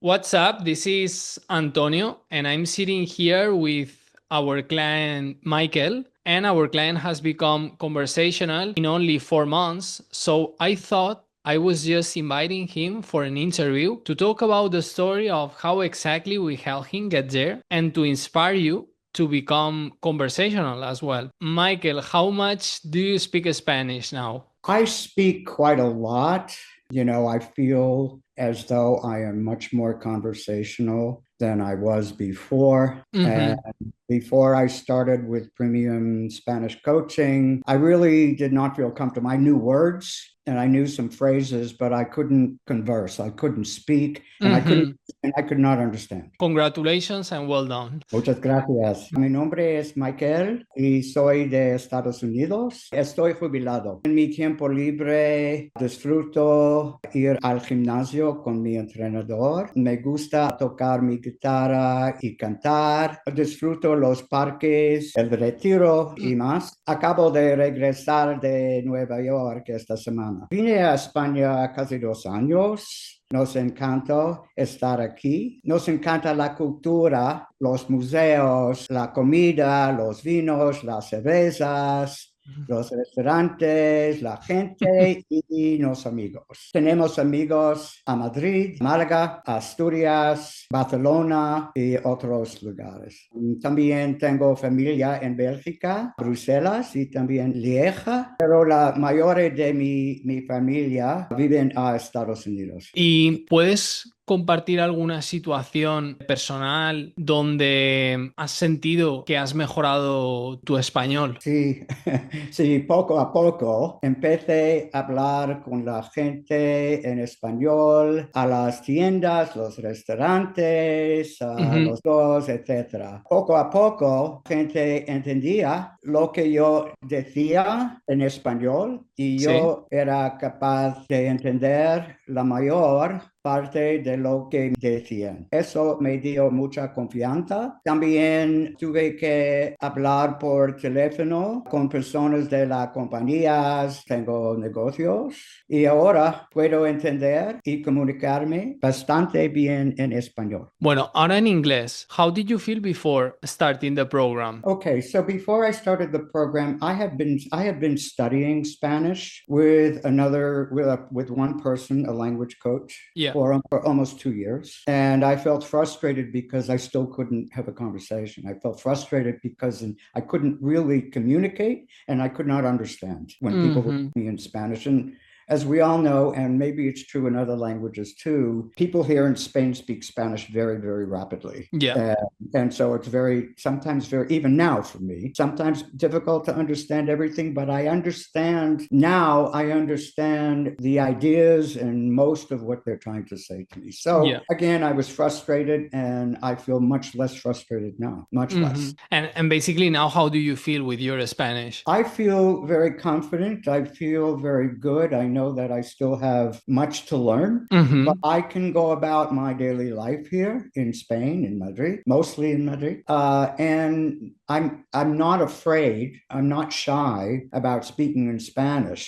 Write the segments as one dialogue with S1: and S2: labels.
S1: What's up? This is Antonio, and I'm sitting here with our client Michael. And our client has become conversational in only 4 months. So I thought I was just inviting him for an interview to talk about the story of how exactly we helped him get there and to inspire you to become conversational as well. Michael, how much do you speak Spanish now?
S2: I speak quite a lot. I feel as though I am much more conversational than I was before. And
S1: Mm-hmm.
S2: before I started with premium Spanish coaching, I really did not feel comfortable. I knew words and I knew some phrases, but I couldn't converse. I couldn't speak
S1: Mm-hmm.
S2: and I could not understand.
S1: Congratulations and well done.
S2: Muchas gracias. Mi nombre es Michael y soy de Estados Unidos. Estoy jubilado. En mi tiempo libre disfruto ir al gimnasio con mi entrenador. Me gusta tocar mi guitarra y cantar. Disfruto los parques, el retiro y más. Acabo de regresar de Nueva York esta semana. Vine a España casi 2 años. Nos encanta estar aquí. Nos encanta la cultura, los museos, la comida, los vinos, las cervezas, los restaurantes, la gente y los amigos. Tenemos amigos a Madrid, Málaga, Asturias, Barcelona y otros lugares. También tengo familia en Bélgica, Bruselas y también Lieja, pero la mayoría de mi familia viven a Estados Unidos.
S1: ¿Y puedes compartir alguna situación personal donde has sentido que has mejorado tu español?
S2: Sí, sí, poco a poco empecé a hablar con la gente en español, a las tiendas, los restaurantes, a
S1: Ujú.
S2: los dos, etcétera. Poco a poco, gente entendía lo que yo decía en español y
S1: Sí.
S2: yo era capaz de entender la mayor parte de lo que decían. Eso me dio mucha confianza. También tuve que hablar por teléfono con personas de las compañías, tengo negocios y ahora puedo entender y comunicarme bastante bien en español.
S1: Bueno, ahora en inglés. How did you feel before starting the program?
S2: Okay, so before I started the program, I had been studying Spanish with with one person, a language coach,
S1: Yeah.
S2: for almost 2 years, and I felt frustrated because I still couldn't have a conversation. I felt frustrated because I couldn't really communicate, and I could not understand when people were
S1: Mhm.
S2: speaking in Spanish. And as we all know, and maybe it's true in other languages too, people here in Spain speak Spanish very, very rapidly.
S1: Yeah.
S2: And so it's sometimes very, even now for me, sometimes difficult to understand everything, but I understand the ideas and most of what they're trying to say to me. So
S1: Yeah.
S2: again, I was frustrated and I feel much less frustrated now, much less.
S1: And basically now how do you feel with your Spanish?
S2: I feel very confident. I feel very good. I know that I still have much to learn, but
S1: Mhm.
S2: I can go about my daily life here in Spain, in Madrid, mostly in Madrid. And I'm not afraid. I'm not shy about speaking in Spanish.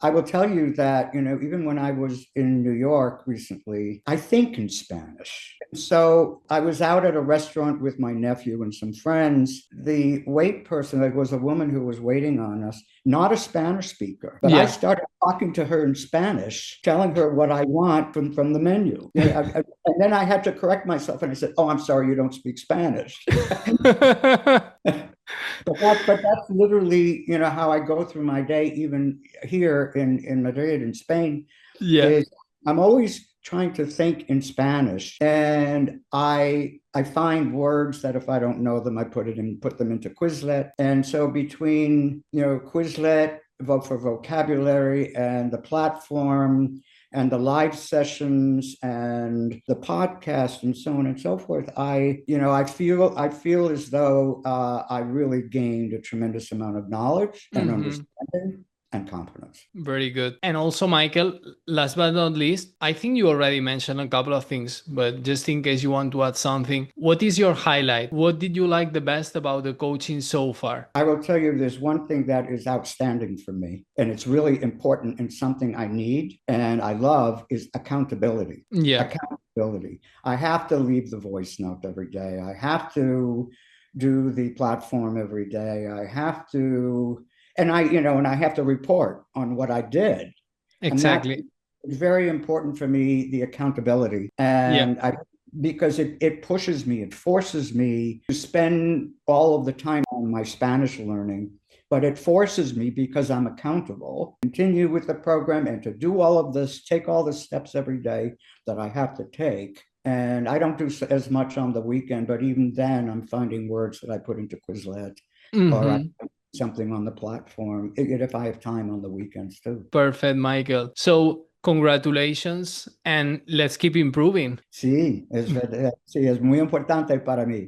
S2: I will tell you that, even when I was in New York recently, I think in Spanish. So I was out at a restaurant with my nephew and some friends. The wait person, it was a woman who was waiting on us, not a Spanish speaker, but I
S1: Yeah.
S2: started talking to her in Spanish, telling her what I want from the menu. And then I had to correct myself and I said, "Oh, I'm sorry, you don't speak Spanish." But that's literally, how I go through my day, even here in Madrid, in Spain,
S1: Yeah.
S2: is I'm always trying to think in Spanish, and I find words that if I don't know them, I put them into Quizlet, and so between Quizlet vote for vocabulary and the platform and the live sessions and the podcast and so on and so forth, I feel as though I really gained a tremendous amount of knowledge and
S1: Mhm.
S2: understanding. and confidence.
S1: Very good. And also, Michael, last but not least, I think you already mentioned a couple of things, but just in case you want to add something, what is your highlight? What did you like the best about the coaching so far?
S2: I will tell you there's one thing that is outstanding for me, and it's really important and something I need and I love is accountability.
S1: Yeah.
S2: Accountability. I have to leave the voice note every day. I have to do the platform every day. I have to, and I have to report on what I did.
S1: Exactly.
S2: And that's very important for me, the accountability. And because it pushes me, it forces me to spend all of the time on my Spanish learning, but it forces me because I'm accountable, continue with the program and to do all of this, take all the steps every day that I have to take. And I don't do as much on the weekend, but even then I'm finding words that I put into Quizlet or I something on the platform if I have time on the weekends too.
S1: Perfect, Michael. So congratulations and let's keep improving.
S2: Sí, es muy importante para mí.